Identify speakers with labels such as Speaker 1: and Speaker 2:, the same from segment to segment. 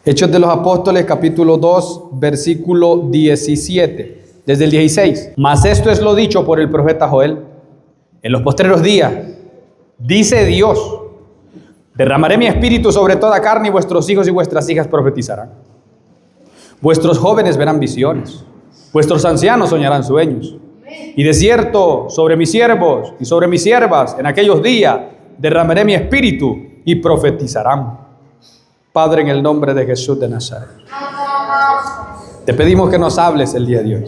Speaker 1: Hechos de los Apóstoles, capítulo 2, versículo 17, desde el 16. Mas esto es lo dicho por el profeta Joel. En los postreros días, dice Dios, derramaré mi espíritu sobre toda carne y vuestros hijos y vuestras hijas profetizarán. Vuestros jóvenes verán visiones, vuestros ancianos soñarán sueños. Y de cierto, sobre mis siervos y sobre mis siervas, en aquellos días, derramaré mi espíritu y profetizarán. Padre, en el nombre de Jesús de Nazaret, te pedimos que nos hables el día de hoy.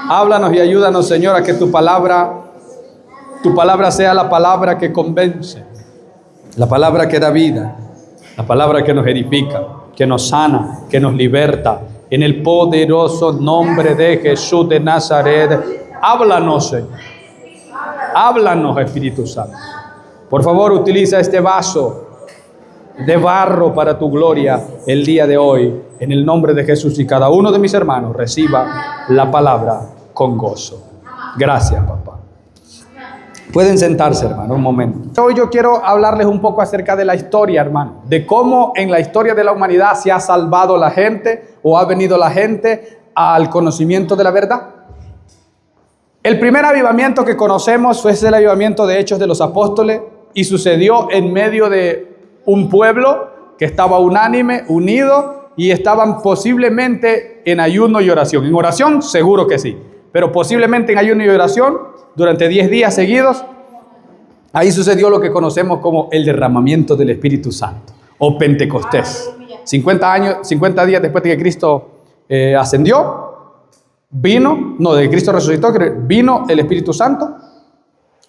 Speaker 1: Háblanos y ayúdanos, Señor, a que tu palabra sea la palabra que convence, la palabra que da vida, la palabra que nos edifica, que nos sana, que nos liberta. En el poderoso nombre de Jesús de Nazaret, háblanos, Señor. Háblanos, Espíritu Santo. Por favor, utiliza este vaso de barro para tu gloria el día de hoy, en el nombre de Jesús, y cada uno de mis hermanos reciba la palabra con gozo. Gracias, papá. Pueden sentarse, hermano, un momento. Hoy yo quiero hablarles un poco acerca de la historia, hermano, de cómo en la historia de la humanidad se ha salvado la gente o ha venido la gente al conocimiento de la verdad. El primer avivamiento que conocemos fue el avivamiento de Hechos de los Apóstoles y sucedió en medio de un pueblo que estaba unánime, unido, y estaban posiblemente en ayuno y oración. En oración, seguro que sí, pero posiblemente en ayuno y oración durante 10 días seguidos. Ahí sucedió lo que conocemos como el derramamiento del Espíritu Santo o Pentecostés. 50 días después de que Cristo ascendió, de Cristo resucitó, vino el Espíritu Santo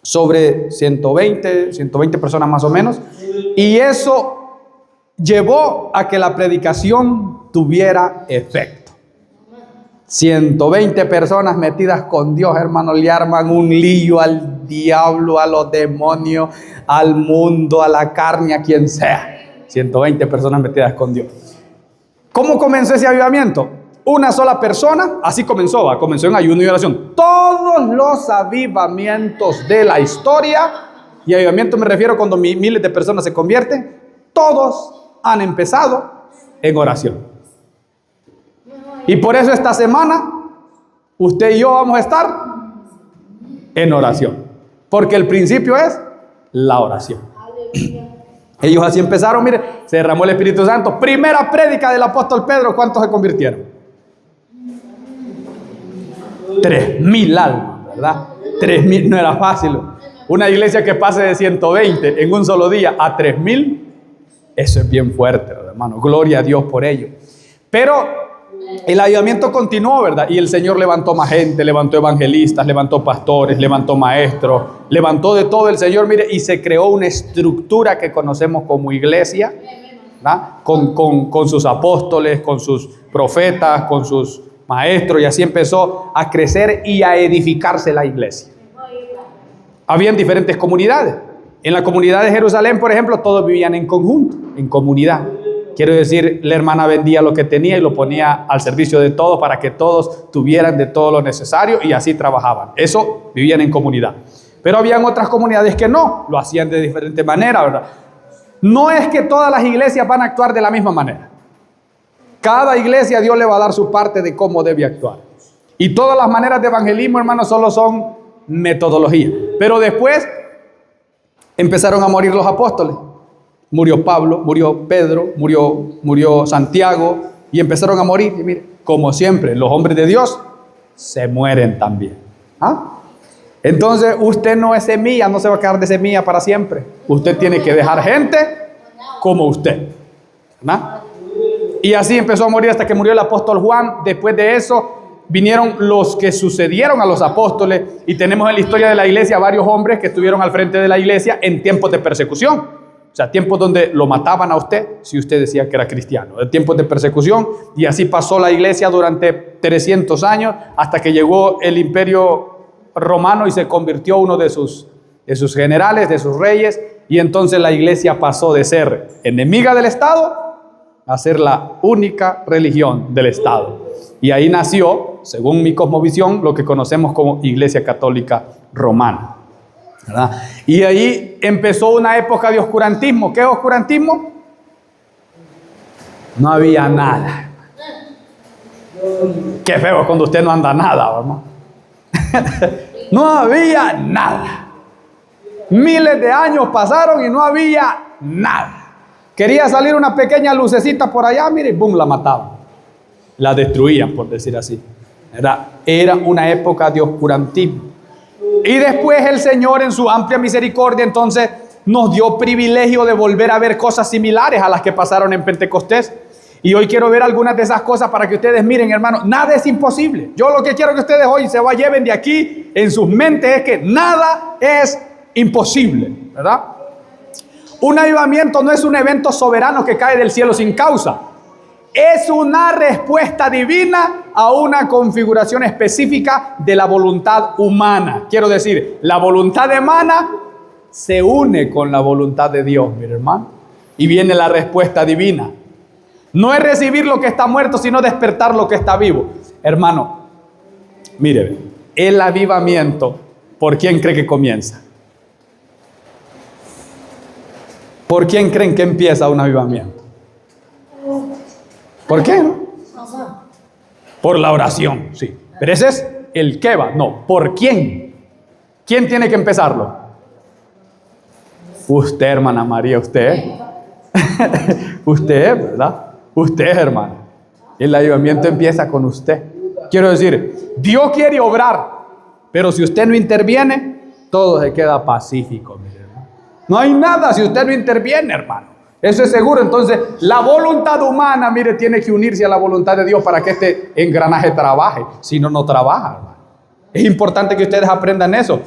Speaker 1: sobre 120 personas más o menos, y eso llevó a que la predicación tuviera efecto. 120 personas metidas con Dios, hermano, le arman un lío al diablo, a los demonios, al mundo, a la carne, a quien sea. 120 personas metidas con Dios. ¿Cómo comenzó ese avivamiento? Una sola persona, así comenzó en ayuno y oración. Todos los avivamientos de la historia, y avivamiento me refiero cuando miles de personas se convierten, todos han empezado en oración. Y por eso esta semana, usted y yo vamos a estar en oración. Porque el principio es la oración. Ellos así empezaron, mire, se derramó el Espíritu Santo. Primera prédica del apóstol Pedro, ¿cuántos se convirtieron? 3,000 almas, ¿verdad? 3,000, no era fácil. Una iglesia que pase de 120 en un solo día a 3,000, eso es bien fuerte, hermano. Gloria a Dios por ello. Pero el avivamiento continuó, ¿verdad? Y el Señor levantó más gente, levantó evangelistas, levantó pastores, levantó maestros, levantó de todo el Señor, mire, y se creó una estructura que conocemos como iglesia, ¿verdad? Con sus apóstoles, con sus profetas, con sus maestros, y así empezó a crecer y a edificarse la iglesia. Habían diferentes comunidades. En la comunidad de Jerusalén, por ejemplo, todos vivían en conjunto, en comunidad. Quiero decir, la hermana vendía lo que tenía y lo ponía al servicio de todos para que todos tuvieran de todo lo necesario, y así trabajaban. Eso, vivían en comunidad. Pero habían otras comunidades que no, lo hacían de diferente manera, ¿verdad? No es que todas las iglesias van a actuar de la misma manera. Cada iglesia Dios le va a dar su parte de cómo debe actuar. Y todas las maneras de evangelismo, hermanos, solo son metodología. Pero después empezaron a morir los apóstoles. Murió Pablo, murió Pedro, murió Santiago, y empezaron a morir. Y mire, como siempre, los hombres de Dios se mueren también. Entonces usted no es semilla, no se va a quedar de semilla para siempre. Usted tiene que dejar gente como usted, ¿verdad? Y así empezó a morir hasta que murió el apóstol Juan. Después de eso vinieron los que sucedieron a los apóstoles, y tenemos en la historia de la iglesia varios hombres que estuvieron al frente de la iglesia en tiempos de persecución. O sea, tiempos donde lo mataban a usted si usted decía que era cristiano. Tiempos de persecución, y así pasó la iglesia durante 300 años hasta que llegó el imperio romano y se convirtió uno de sus generales, de sus reyes, y entonces la iglesia pasó de ser enemiga del Estado a ser la única religión del Estado. Y ahí nació, según mi cosmovisión, lo que conocemos como Iglesia Católica Romana, ¿verdad? Y ahí empezó una época de oscurantismo. ¿Qué es oscurantismo? No había nada. Qué feo cuando usted no anda nada, ¿verdad? No había nada. Miles de años pasaron y no había nada. Quería salir una pequeña lucecita por allá, mire, y boom, la mataban. La destruían, por decir así. Era una época de oscurantismo. Y después el Señor, en su amplia misericordia, entonces nos dio privilegio de volver a ver cosas similares a las que pasaron en Pentecostés. Y hoy quiero ver algunas de esas cosas para que ustedes miren, hermano, nada es imposible. Yo lo que quiero que ustedes hoy se lleven de aquí en sus mentes es que nada es imposible, ¿verdad? Un avivamiento no es un evento soberano que cae del cielo sin causa. Es una respuesta divina a una configuración específica de la voluntad humana. Quiero decir, la voluntad humana se une con la voluntad de Dios, mi hermano. Y viene la respuesta divina. No es recibir lo que está muerto, sino despertar lo que está vivo. Hermano, mire, el avivamiento, ¿por quién cree que comienza? ¿Por quién creen que empieza un avivamiento? ¿Por qué, no? Por la oración, sí. Pero ese es el que va. No, ¿por quién? ¿Quién tiene que empezarlo? Usted, hermana María, usted. Usted, ¿verdad? Usted, hermano. El avivamiento empieza con usted. Quiero decir, Dios quiere obrar, pero si usted no interviene, todo se queda pacífico, mi hermano. No hay nada si usted no interviene, hermano. Eso es seguro. Entonces, la voluntad humana, mire, tiene que unirse a la voluntad de Dios para que este engranaje trabaje. Si no, no trabaja, hermano. Es importante que ustedes aprendan eso.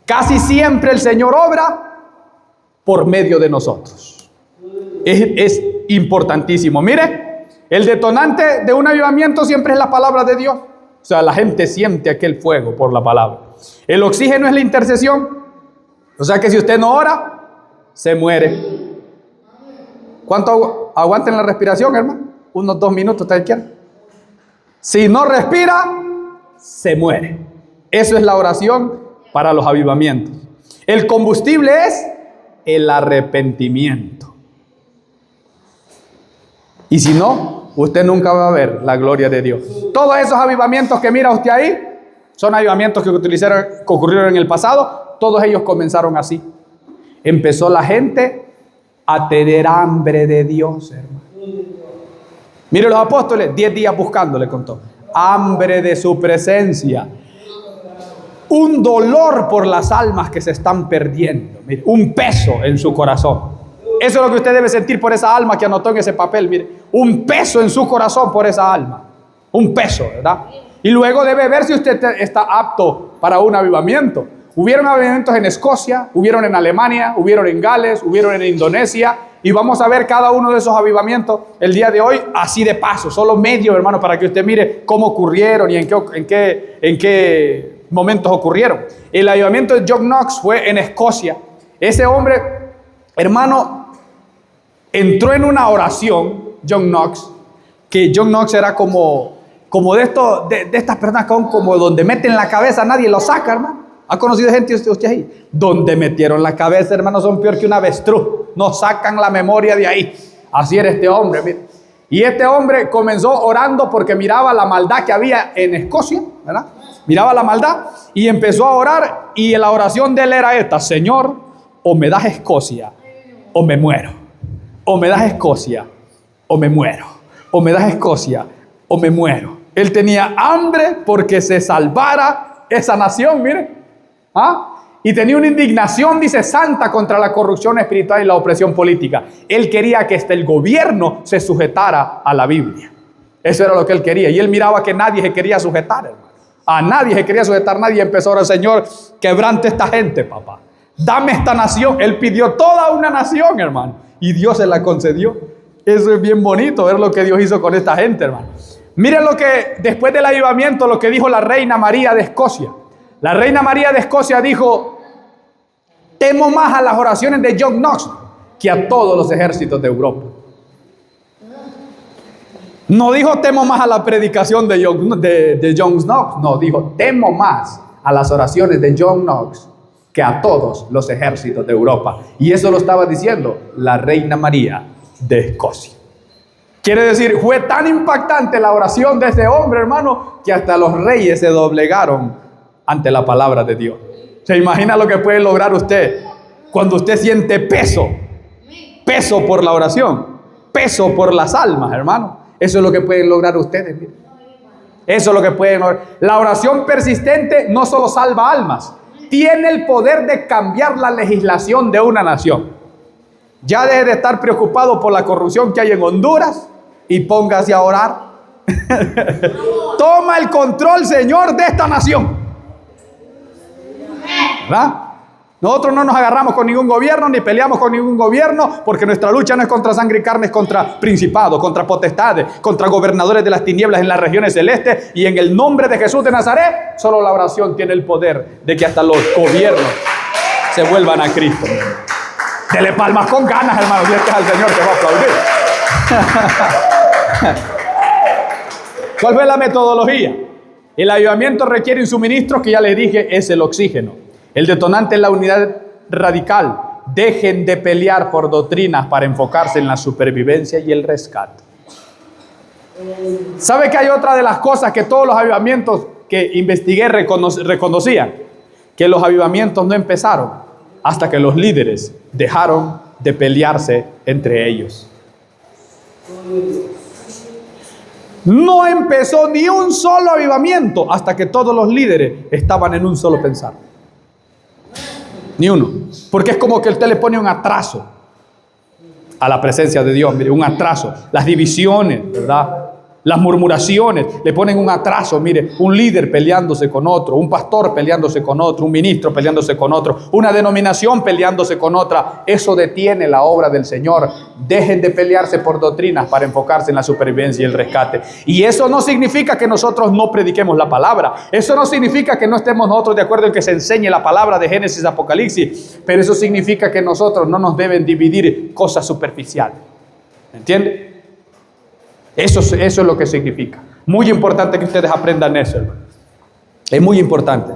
Speaker 1: Casi siempre el Señor obra por medio de nosotros. Es importantísimo. Mire, el detonante de un avivamiento siempre es la palabra de Dios. O sea, la gente siente aquel fuego por la palabra. El oxígeno es la intercesión. O sea que si usted no ora, se muere. ¿Cuánto aguanten la respiración, hermano? Unos 2 minutos, ¿ustedes quieren? Si no respira, se muere. Eso es la oración para los avivamientos. El combustible es el arrepentimiento. Y si no, usted nunca va a ver la gloria de Dios. Todos esos avivamientos que mira usted ahí, son avivamientos que ocurrieron en el pasado. Todos ellos comenzaron así. Empezó la gente a tener hambre de Dios, hermano. Mire los apóstoles, 10 días buscándole, contó. Hambre de su presencia. Un dolor por las almas que se están perdiendo. Mire, un peso en su corazón. Eso es lo que usted debe sentir por esa alma que anotó en ese papel. Mire, un peso en su corazón por esa alma. Un peso, ¿verdad? Y luego debe ver si usted está apto para un avivamiento. Hubieron avivamientos en Escocia, hubieron en Alemania, hubieron en Gales, hubieron en Indonesia. Y vamos a ver cada uno de esos avivamientos el día de hoy, así de paso, solo medio, hermano, para que usted mire cómo ocurrieron y en qué momentos ocurrieron. El avivamiento de John Knox fue en Escocia. Ese hombre, hermano, entró en una oración, John Knox, que John Knox era como de estas personas como donde meten la cabeza, nadie lo saca, hermano. ¿Ha conocido gente usted ahí? Donde metieron la cabeza, hermano, son peor que un avestruz. No sacan la memoria de ahí. Así era este hombre, mire. Y este hombre comenzó orando porque miraba la maldad que había en Escocia, ¿verdad? Miraba la maldad y empezó a orar. Y la oración de él era esta: Señor, o me das Escocia o me muero. O me das Escocia o me muero. O me das Escocia o me muero. Él tenía hambre porque se salvara esa nación, mire. ¿Ah? Y tenía una indignación, dice, santa contra la corrupción espiritual y la opresión política. Él quería que hasta el gobierno se sujetara a la Biblia. Eso era lo que él quería. Y él miraba que nadie se quería sujetar, hermano. A nadie se quería sujetar, nadie empezó a orar: Señor, quebrante esta gente, papá. Dame esta nación. Él pidió toda una nación, hermano. Y Dios se la concedió. Eso es bien bonito, ver lo que Dios hizo con esta gente, hermano. Miren lo que, después del avivamiento, lo que dijo la reina María de Escocia. La reina María de Escocia dijo: temo más a las oraciones de John Knox que a todos los ejércitos de Europa. No dijo temo más a la predicación de John Knox. No, dijo temo más a las oraciones de John Knox que a todos los ejércitos de Europa. Y eso lo estaba diciendo la reina María de Escocia. Quiere decir, fue tan impactante la oración de ese hombre, hermano, que hasta los reyes se doblegaron ante la palabra de Dios. ¿Se imagina lo que puede lograr usted cuando usted siente peso? Peso por la oración, peso por las almas, hermano. Eso es lo que pueden lograr ustedes. Miren. Eso es lo que pueden lograr. La oración persistente no solo salva almas, tiene el poder de cambiar la legislación de una nación. Ya deje de estar preocupado por la corrupción que hay en Honduras y póngase a orar. Toma el control, Señor, de esta nación. ¿Verdad? Nosotros no nos agarramos con ningún gobierno, ni peleamos con ningún gobierno, porque nuestra lucha no es contra sangre y carne, es contra principados, contra potestades, contra gobernadores de las tinieblas en las regiones celestes. Y en el nombre de Jesús de Nazaret, solo la oración tiene el poder de que hasta los gobiernos se vuelvan a Cristo. Dele palmas con ganas, hermano, y este es al Señor que va a aplaudir. ¿Cuál fue la metodología? El avivamiento requiere un suministro que ya les dije es el oxígeno. El detonante es la unidad radical. Dejen de pelear por doctrinas para enfocarse en la supervivencia y el rescate. ¿Sabe que hay otra de las cosas que todos los avivamientos que investigué reconocían? Que los avivamientos no empezaron hasta que los líderes dejaron de pelearse entre ellos. No empezó ni un solo avivamiento hasta que todos los líderes estaban en un solo pensar. Ni uno. Porque es como que usted le pone un atraso a la presencia de Dios. Mire, un atraso. Las divisiones, ¿verdad? Las murmuraciones le ponen un atraso. Mire, un líder peleándose con otro, un pastor peleándose con otro, un ministro peleándose con otro, una denominación peleándose con otra. Eso detiene la obra del Señor. Dejen de pelearse por doctrinas para enfocarse en la supervivencia y el rescate. Y eso no significa que nosotros no prediquemos la palabra. Eso no significa que no estemos nosotros de acuerdo en que se enseñe la palabra de Génesis a Apocalipsis. Pero eso significa que nosotros no nos deben dividir cosas superficiales. ¿Entiende? Eso es lo que significa. Muy importante que ustedes aprendan eso, hermano. Es muy importante.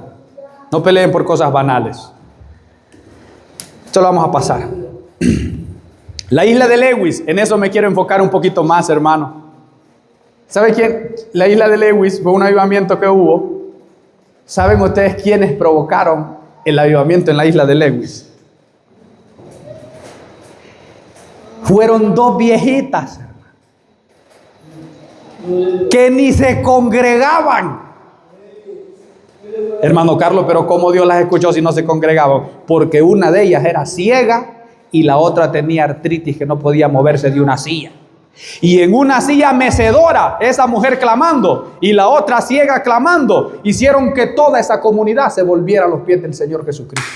Speaker 1: No peleen por cosas banales. Esto lo vamos a pasar. La isla de Lewis, en eso me quiero enfocar un poquito más, hermano. ¿Sabe quién? La isla de Lewis fue un avivamiento que hubo. ¿Saben ustedes quiénes provocaron el avivamiento en la isla de Lewis? Fueron dos viejitas que ni se congregaban. Hermano Carlos, pero ¿cómo Dios las escuchó si no se congregaban? Porque una de ellas era ciega y la otra tenía artritis que no podía moverse de una silla. Y en una silla mecedora, esa mujer clamando y la otra ciega clamando, hicieron que toda esa comunidad se volviera a los pies del Señor Jesucristo.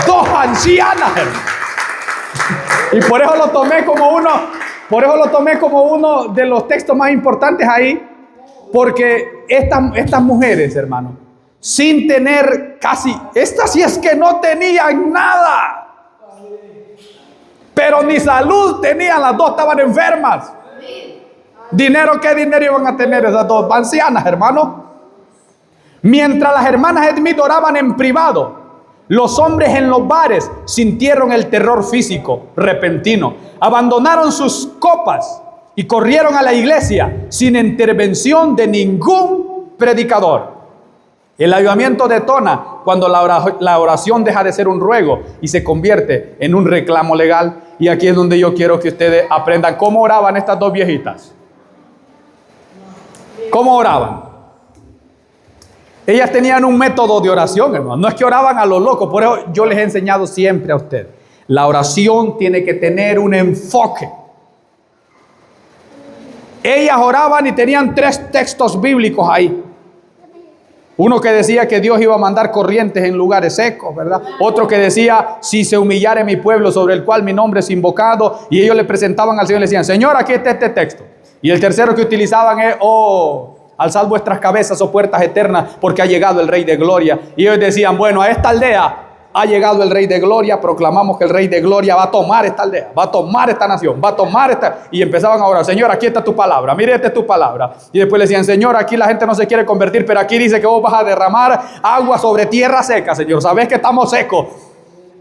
Speaker 1: Dos ancianas, hermano. Y por eso lo tomé como uno de los textos más importantes ahí, porque estas mujeres, hermano, sin tener casi, estas sí es que no tenían nada, pero ni salud tenían, las dos estaban enfermas. Dinero, ¿qué dinero iban a tener esas dos ancianas, hermano? Mientras las hermanas Smith oraban en privado, los hombres en los bares sintieron el terror físico repentino, abandonaron sus copas y corrieron a la iglesia sin intervención de ningún predicador. El avivamiento detona cuando la oración deja de ser un ruego y se convierte en un reclamo legal. Y aquí es donde yo quiero que ustedes aprendan cómo oraban estas dos viejitas. ¿Cómo oraban? Ellas tenían un método de oración, hermano. No es que oraban a lo loco. Por eso yo les he enseñado siempre a ustedes. La oración tiene que tener un enfoque. Ellas oraban y tenían 3 textos bíblicos ahí. Uno que decía que Dios iba a mandar corrientes en lugares secos, ¿verdad? Otro que decía, si se humillare mi pueblo sobre el cual mi nombre es invocado. Y ellos le presentaban al Señor y le decían, Señor, aquí está este texto. Y el tercero que utilizaban es, alzad vuestras cabezas, oh puertas eternas, porque ha llegado el Rey de Gloria. Y ellos decían, bueno, a esta aldea ha llegado el Rey de Gloria, proclamamos que el Rey de Gloria va a tomar esta aldea, va a tomar esta nación, va a tomar esta... Y empezaban a orar, Señor, aquí está tu palabra, mire, esta es tu palabra. Y después le decían, Señor, aquí la gente no se quiere convertir, pero aquí dice que vos vas a derramar agua sobre tierra seca, Señor, sabes que estamos secos.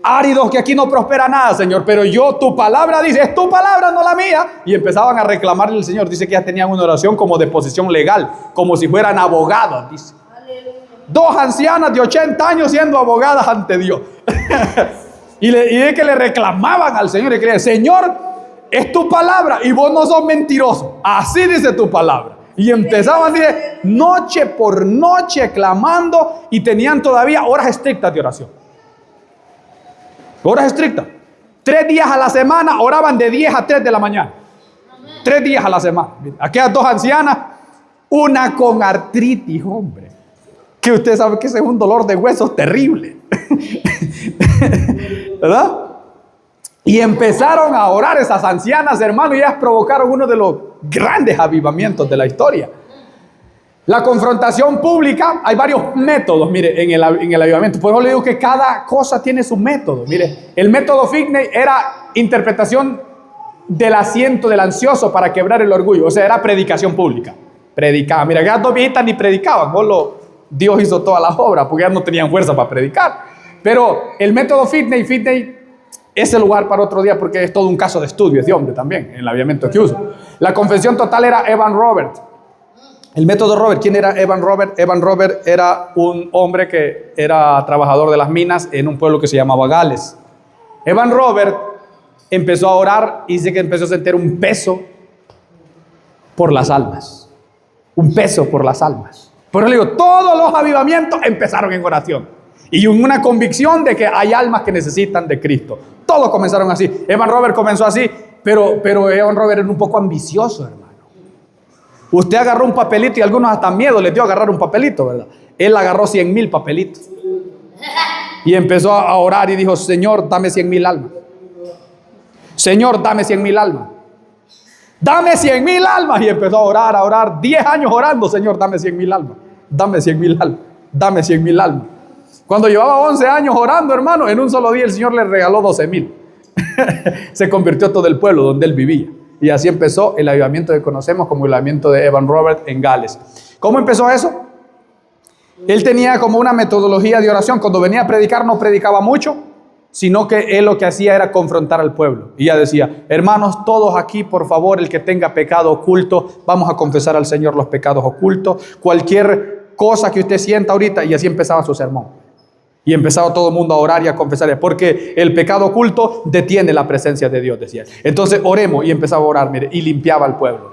Speaker 1: áridos que aquí no prospera nada, Señor, pero yo, tu palabra dice, es tu palabra, no la mía. Y empezaban a reclamarle al Señor. Dice que ya tenían una oración como de posición legal, como si fueran abogados, dice. Dos ancianas de 80 años siendo abogadas ante Dios. y de que le reclamaban al Señor y que le decían, Señor, es tu palabra y vos no sos mentiroso. Así dice tu palabra. Y empezaban, dice, noche por noche clamando y tenían todavía horas estrictas de oración. Horas estrictas. 3 días a la semana oraban de 10 a 3 de la mañana. 3 días a la semana. Aquellas dos ancianas, una con artritis, hombre. Que usted sabe que ese es un dolor de huesos terrible. ¿Verdad? Y empezaron a orar esas ancianas, hermano, y ellas provocaron uno de los grandes avivamientos de la historia. La confrontación pública, hay varios métodos, mire, en el avivamiento. Por eso le digo que cada cosa tiene su método. Mire, el método Finney era interpretación del asiento del ansioso para quebrar el orgullo. O sea, era predicación pública. Predicaba. Mira, aquellas dos viejitas ni predicaban. Dios hizo todas las obras porque ellas no tenían fuerza para predicar. Pero el método Finney es el lugar para otro día porque es todo un caso de estudio, es de hombre también, en el avivamiento que uso. La confesión total era Evan Robert. El método Robert, ¿quién era Evan Robert? Evan Robert era un hombre que era trabajador de las minas en un pueblo que se llamaba Gales. Evan Robert empezó a orar y dice que empezó a sentir un peso por las almas. Un peso por las almas. Por eso le digo, todos los avivamientos empezaron en oración. Y una convicción de que hay almas que necesitan de Cristo. Todos comenzaron así. Evan Robert comenzó así, pero Evan Robert era un poco ambicioso, hermano. Usted agarró un papelito y a algunos hasta miedo les dio agarrar un papelito, ¿verdad? Él agarró 100,000 papelitos. Y empezó a orar y dijo, Señor, dame 100,000 almas. Señor, dame 100,000 almas. Dame 100,000 almas. Y empezó a orar. 10 años orando, Señor, dame 100,000 almas. Dame 100,000 almas. Dame 100,000 almas. Cuando llevaba 11 años orando, hermano, en un solo día el Señor le regaló 12,000. Se convirtió todo el pueblo donde él vivía. Y así empezó el avivamiento que conocemos como el avivamiento de Evan Robert en Gales. ¿Cómo empezó eso? Él tenía como una metodología de oración. Cuando venía a predicar no predicaba mucho, sino que él lo que hacía era confrontar al pueblo. Y ya decía, hermanos, todos aquí, por favor, el que tenga pecado oculto, vamos a confesar al Señor los pecados ocultos. Cualquier cosa que usted sienta ahorita. Y así empezaba su sermón. Y empezaba todo el mundo a orar y a confesar, porque el pecado oculto detiene la presencia de Dios, decía. Entonces oremos, y empezaba a orar, mire, y limpiaba al pueblo.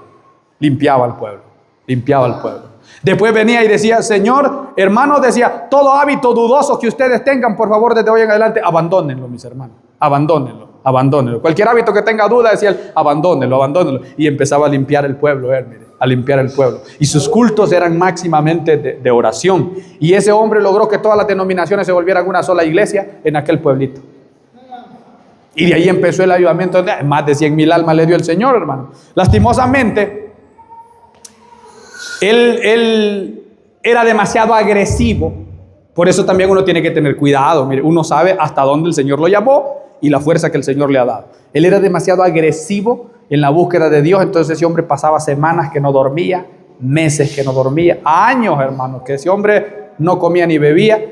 Speaker 1: Limpiaba al pueblo. Limpiaba al pueblo. Después venía y decía, Señor, hermanos, decía, todo hábito dudoso que ustedes tengan, por favor, desde hoy en adelante, abandónenlo, mis hermanos. Abandónenlo. Cualquier hábito que tenga duda, decía él, abandónenlo. Y empezaba a limpiar el pueblo, mire, a limpiar el pueblo. Y sus cultos eran máximamente de oración. Y ese hombre logró que todas las denominaciones se volvieran una sola iglesia en aquel pueblito. Y de ahí empezó el avivamiento. Más de 100,000 almas le dio el Señor, hermano. Lastimosamente, él era demasiado agresivo. Por eso también uno tiene que tener cuidado. Mire, uno sabe hasta dónde el Señor lo llamó y la fuerza que el Señor le ha dado. Él era demasiado agresivo en la búsqueda de Dios. Entonces ese hombre pasaba semanas que no dormía, meses que no dormía, años, hermano, que ese hombre no comía ni bebía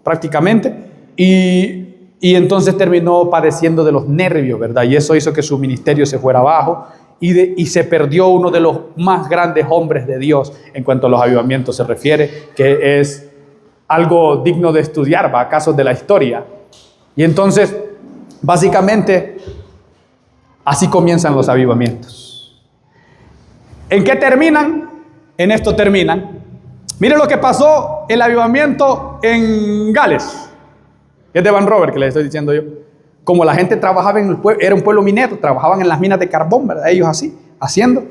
Speaker 1: prácticamente. Y entonces terminó padeciendo de los nervios, ¿verdad? Y eso hizo que su ministerio se fuera abajo. Y se perdió uno de los más grandes hombres de Dios en cuanto a los avivamientos se refiere, que es algo digno de estudiar, va, casos de la historia. Y entonces, básicamente, así comienzan los avivamientos. ¿En qué terminan? En esto terminan. Mire lo que pasó el avivamiento en Gales. Es de Evan Robert que les estoy diciendo yo. Como la gente trabajaba en el pueblo, era un pueblo minero, trabajaban en las minas de carbón, ¿verdad? Ellos así, haciendo.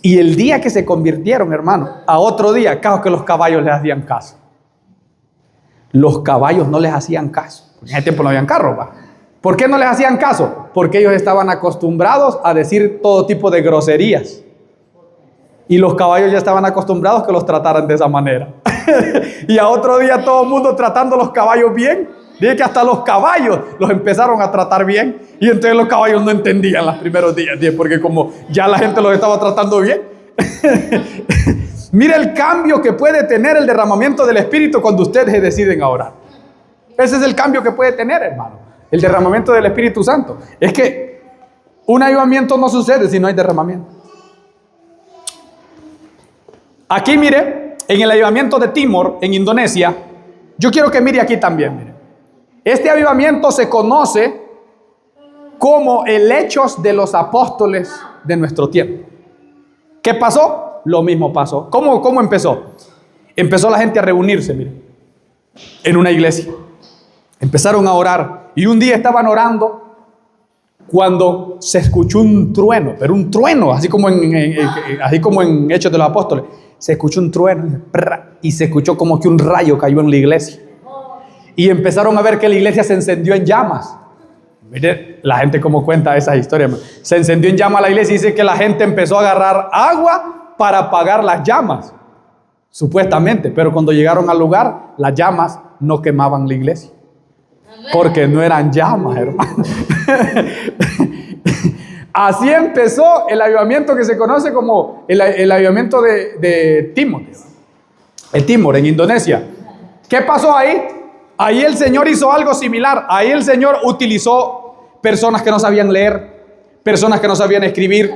Speaker 1: Y el día que se convirtieron, hermano, a otro día, claro que los caballos les hacían caso. Los caballos no les hacían caso. En ese tiempo no habían carros, ¿va? ¿Por qué no les hacían caso? Porque ellos estaban acostumbrados a decir todo tipo de groserías. Y los caballos ya estaban acostumbrados que los trataran de esa manera. Y a otro día todo el mundo tratando a los caballos bien. Dice que hasta los caballos los empezaron a tratar bien. Y entonces los caballos no entendían los primeros días. Porque como ya la gente los estaba tratando bien. Mira el cambio que puede tener el derramamiento del Espíritu cuando ustedes deciden a orar. Ese es el cambio que puede tener, hermano. El derramamiento del Espíritu Santo. Es que un avivamiento no sucede si no hay derramamiento. Aquí mire, en el avivamiento de Timor, en Indonesia, yo quiero que mire aquí también, mire. Este avivamiento se conoce como el Hechos de los Apóstoles de nuestro tiempo. ¿Qué pasó? Lo mismo pasó. ¿Cómo empezó? Empezó la gente a reunirse, mire, en una iglesia. Empezaron a orar y un día estaban orando cuando se escuchó un trueno, pero un trueno, así como en Hechos de los Apóstoles. Se escuchó un trueno y se escuchó como que un rayo cayó en la iglesia. Y empezaron a ver que la iglesia se encendió en llamas. Mire la gente cómo cuenta esas historias. Se encendió en llamas la iglesia y dice que la gente empezó a agarrar agua para apagar las llamas. Supuestamente, pero cuando llegaron al lugar, las llamas no quemaban la iglesia. Porque no eran llamas, hermano. Así empezó el avivamiento que se conoce como el avivamiento de Timor. El Timor, en Indonesia. ¿Qué pasó ahí? Ahí el Señor hizo algo similar. Ahí el Señor utilizó personas que no sabían leer, personas que no sabían escribir,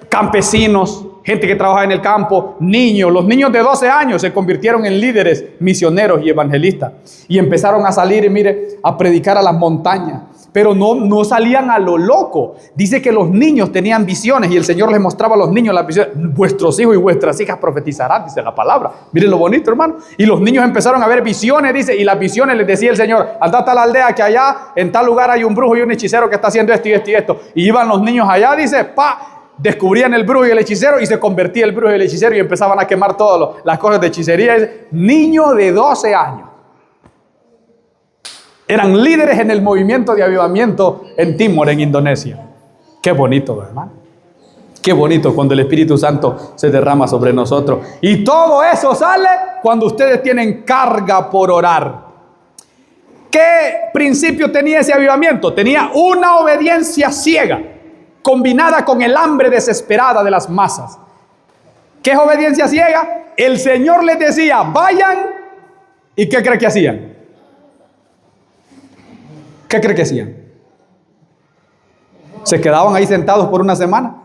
Speaker 1: campesinos, gente que trabajaba en el campo, niños. Los niños de 12 años se convirtieron en líderes, misioneros y evangelistas. Y empezaron a salir, mire, a predicar a las montañas. Pero no salían a lo loco. Dice que los niños tenían visiones y el Señor les mostraba a los niños las visiones. Vuestros hijos y vuestras hijas profetizarán, dice la palabra. Miren lo bonito, hermano. Y los niños empezaron a ver visiones, dice, y las visiones les decía el Señor: andad a la aldea que allá, en tal lugar hay un brujo y un hechicero que está haciendo esto y esto y esto. Y iban los niños allá, dice, descubrían el brujo y el hechicero y se convertía el brujo y el hechicero y empezaban a quemar todas las cosas de hechicería. Niños de 12 años. Eran líderes en el movimiento de avivamiento en Timor, en Indonesia. Qué bonito, ¿verdad? Qué bonito cuando el Espíritu Santo se derrama sobre nosotros. Y todo eso sale cuando ustedes tienen carga por orar. ¿Qué principio tenía ese avivamiento? Tenía una obediencia ciega, combinada con el hambre desesperada de las masas. ¿Qué es obediencia ciega? El Señor les decía, vayan, ¿y qué cree que hacían? ¿Qué cree que hacían? ¿Se quedaban ahí sentados por una semana?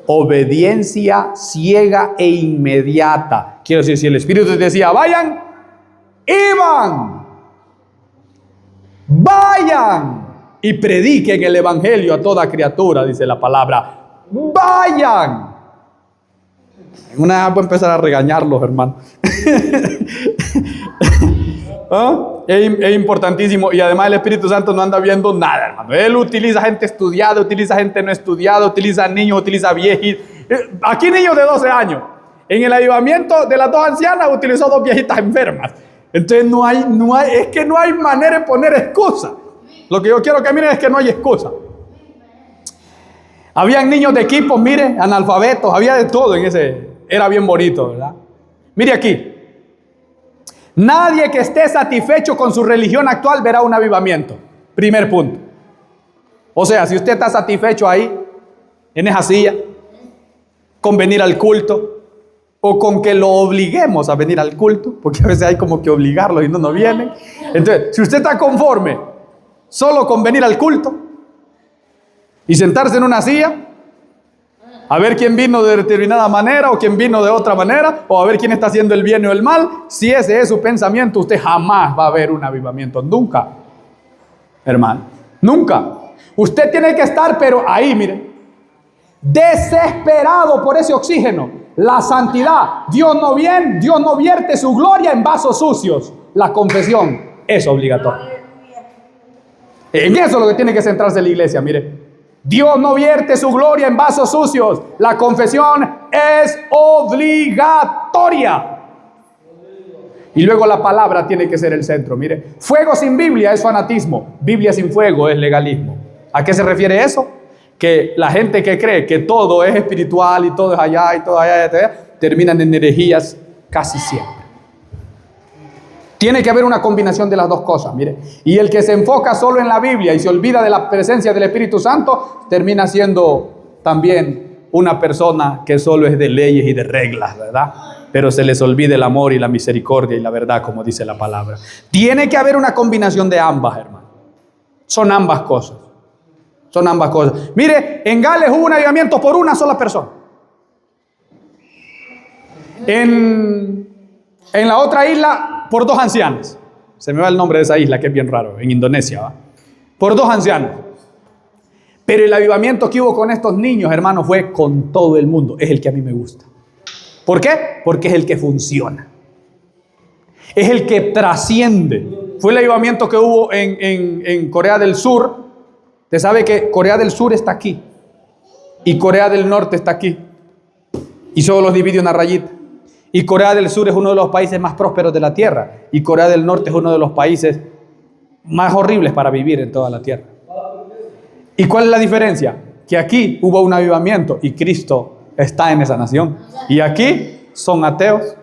Speaker 1: Obediencia ciega e inmediata. Quiero decir, si el Espíritu les decía, vayan, iban. Vayan y prediquen el Evangelio a toda criatura, dice la palabra. Vayan. Una vez voy a empezar a regañarlos, hermano. ¿Ah? Es importantísimo. Y además el Espíritu Santo no anda viendo nada, hermano. Él utiliza gente estudiada, utiliza gente no estudiada, utiliza niños, utiliza viejitos. Aquí niños de 12 años. En el avivamiento de las 2 ancianas utilizó 2 viejitas enfermas. Entonces no hay manera de poner excusa. Lo que yo quiero que miren es que no hay excusa. Habían niños de equipos, mire, analfabetos, había de todo en ese. Era bien bonito, ¿verdad? Mire aquí. Nadie que esté satisfecho con su religión actual verá un avivamiento. Primer punto. O sea, si usted está satisfecho ahí, en esa silla, con venir al culto, o con que lo obliguemos a venir al culto, porque a veces hay como que obligarlo y no vienen. Entonces, si usted está conforme solo con venir al culto y sentarse en una silla, a ver quién vino de determinada manera o quién vino de otra manera, o a ver quién está haciendo el bien o el mal, si ese es su pensamiento, usted jamás va a ver un avivamiento. Nunca, hermano, nunca. Usted tiene que estar, pero ahí, mire, desesperado por ese oxígeno, la santidad. Dios no vierte su gloria en vasos sucios. La confesión es obligatoria. En eso es lo que tiene que centrarse la iglesia, mire. Dios no vierte su gloria en vasos sucios. La confesión es obligatoria. Y luego la palabra tiene que ser el centro. Mire, fuego sin Biblia es fanatismo. Biblia sin fuego es legalismo. ¿A qué se refiere eso? Que la gente que cree que todo es espiritual y todo es allá y todo allá, terminan en herejías casi siempre. Tiene que haber una combinación de las dos cosas, mire. Y el que se enfoca solo en la Biblia y se olvida de la presencia del Espíritu Santo, termina siendo también una persona que solo es de leyes y de reglas, ¿verdad? pero se les olvida el amor y la misericordia y la verdad, como dice la palabra. Tiene que haber una combinación de ambas, hermano. Son ambas cosas. Son ambas cosas. Mire, en Gales hubo un avivamiento por una sola persona. En la otra isla, por 2 ancianos. Se me va el nombre de esa isla, que es bien raro, en Indonesia, ¿va? Por 2 ancianos. Pero el avivamiento que hubo con estos niños, hermanos, fue con todo el mundo. Es el que a mí me gusta. ¿Por qué? Porque es el que funciona. Es el que trasciende. Fue el avivamiento que hubo en Corea del Sur. Usted sabe que Corea del Sur está aquí y Corea del Norte está aquí. Y solo los divide una rayita. Y Corea del Sur es uno de los países más prósperos de la tierra. Y Corea del Norte es uno de los países más horribles para vivir en toda la tierra. ¿Y cuál es la diferencia? Que aquí hubo un avivamiento y Cristo está en esa nación. Y aquí son ateos.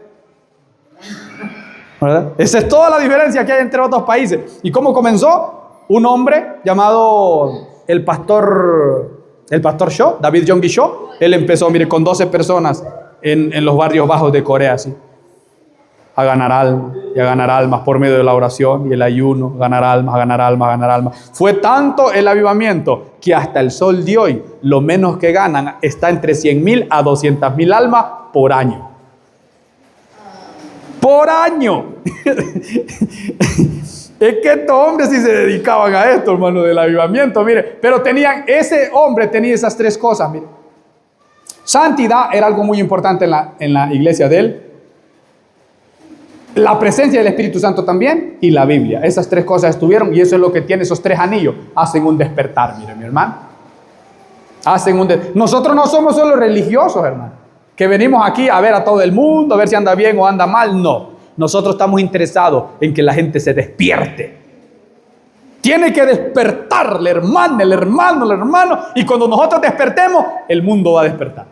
Speaker 1: ¿Verdad? Esa es toda la diferencia que hay entre otros países. ¿Y cómo comenzó? Un hombre llamado el pastor Shaw, David Yonggi Shaw. Él empezó, mire, con 12 personas en los barrios bajos de Corea, ¿sí? A ganar almas y a ganar almas por medio de la oración y el ayuno, ganar almas, ganar almas, ganar almas. Fue tanto el avivamiento que hasta el sol de hoy, lo menos que ganan está entre 100,000 a 200,000 almas por año. ¡Por año! Es que estos hombres sí se dedicaban a esto, hermano, del avivamiento, mire. Pero ese hombre tenía esas 3 cosas, mire. Santidad era algo muy importante en la iglesia de él. La presencia del Espíritu Santo también y la Biblia. Esas 3 cosas estuvieron y eso es lo que tiene esos 3 anillos. Hacen un despertar, mire, mi hermano. Nosotros no somos solo religiosos, hermano, que venimos aquí a ver a todo el mundo, a ver si anda bien o anda mal. No. Nosotros estamos interesados en que la gente se despierte. Tiene que despertar la hermana, el hermano. Y cuando nosotros despertemos, el mundo va a despertar.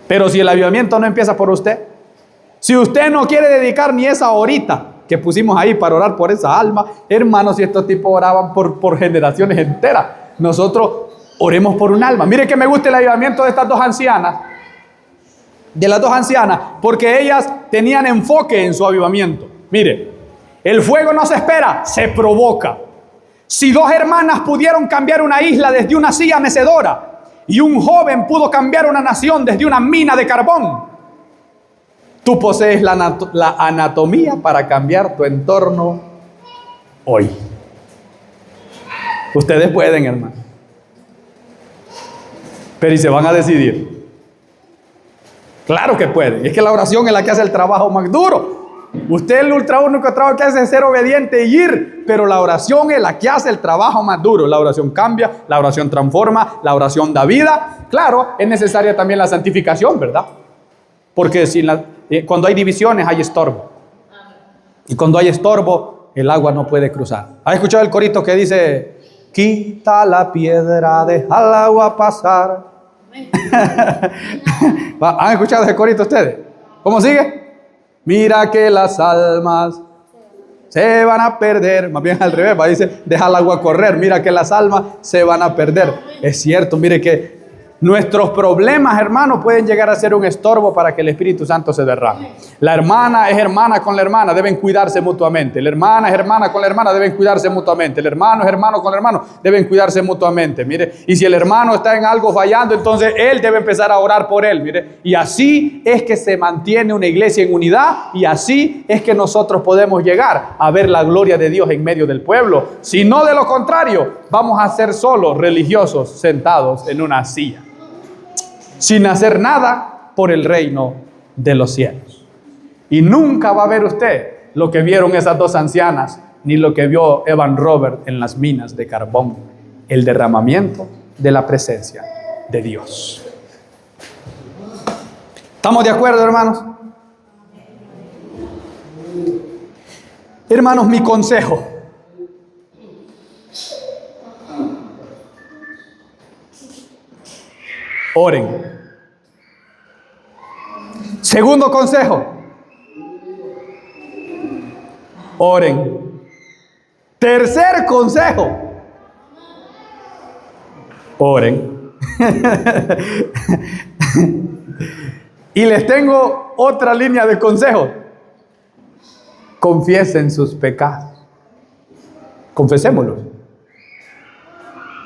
Speaker 1: Pero si el avivamiento no empieza por usted, si usted no quiere dedicar ni esa horita que pusimos ahí para orar por esa alma, hermanos, si estos tipos oraban por generaciones enteras, nosotros oremos por un alma. Mire que me gusta el avivamiento de estas 2 ancianas. De las 2 ancianas, porque ellas tenían enfoque en su avivamiento. Mire, el fuego no se espera, se provoca. Si 2 hermanas pudieron cambiar una isla desde una silla mecedora y un joven pudo cambiar una nación desde una mina de carbón, tú posees la anatomía para cambiar tu entorno hoy. Ustedes pueden, hermano. Pero ¿y se van a decidir? Claro que pueden. Es que la oración es la que hace el trabajo más duro. Usted el único trabajo que hace es ser obediente y ir, pero la oración es la que hace el trabajo más duro. La oración cambia, la oración transforma, la oración da vida. Claro, es necesaria también la santificación, ¿verdad? Porque cuando hay divisiones hay estorbo. Y cuando hay estorbo, el agua no puede cruzar. ¿Has escuchado el corito que dice: quita la piedra, deja el agua pasar? ¿Han escuchado ese corito ustedes? ¿Cómo sigue? Mira que las almas se van a perder. Más bien al revés, dice: deja el agua correr. Mira que las almas se van a perder. Es cierto, mire que nuestros problemas, hermanos, pueden llegar a ser un estorbo para que el Espíritu Santo se derrame. La hermana es hermana con la hermana, deben cuidarse mutuamente. La hermana es hermana con la hermana, deben cuidarse mutuamente. El hermano es hermano con el hermano, deben cuidarse mutuamente. Mire, y si el hermano está en algo fallando, entonces él debe empezar a orar por él. Mire, y así es que se mantiene una iglesia en unidad, y así es que nosotros podemos llegar a ver la gloria de Dios en medio del pueblo. Si no, de lo contrario, vamos a ser solo religiosos sentados en una silla, sin hacer nada por el reino de los cielos. Y nunca va a ver usted lo que vieron esas 2 ancianas, ni lo que vio Evan Robert en las minas de carbón: el derramamiento de la presencia de Dios. ¿Estamos de acuerdo, hermanos? Hermanos, mi consejo: oren. Segundo consejo: oren. Tercer consejo: oren. Y les tengo otra línea de consejo. Confiesen sus pecados. Confesémoslos.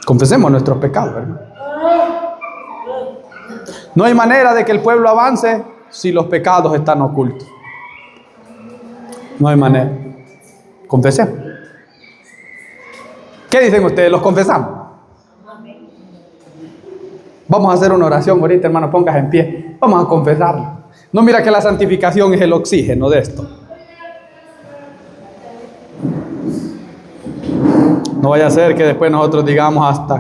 Speaker 1: Confesemos nuestros pecados, hermano. No hay manera de que el pueblo avance si los pecados están ocultos. No hay manera. Confesemos. ¿Qué dicen ustedes? ¿Los confesamos? Vamos a hacer una oración ahorita, hermano, póngase en pie. Vamos a confesarlo. No, mira que la santificación es el oxígeno de esto. No vaya a ser que después nosotros digamos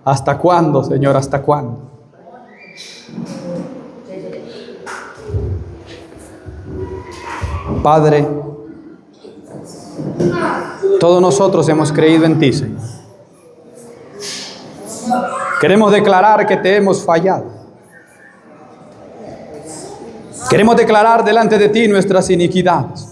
Speaker 1: ¿hasta cuándo, Señor? ¿Hasta cuándo? Padre, todos nosotros hemos creído en ti, Señor. Queremos declarar que te hemos fallado. Queremos declarar delante de ti nuestras iniquidades.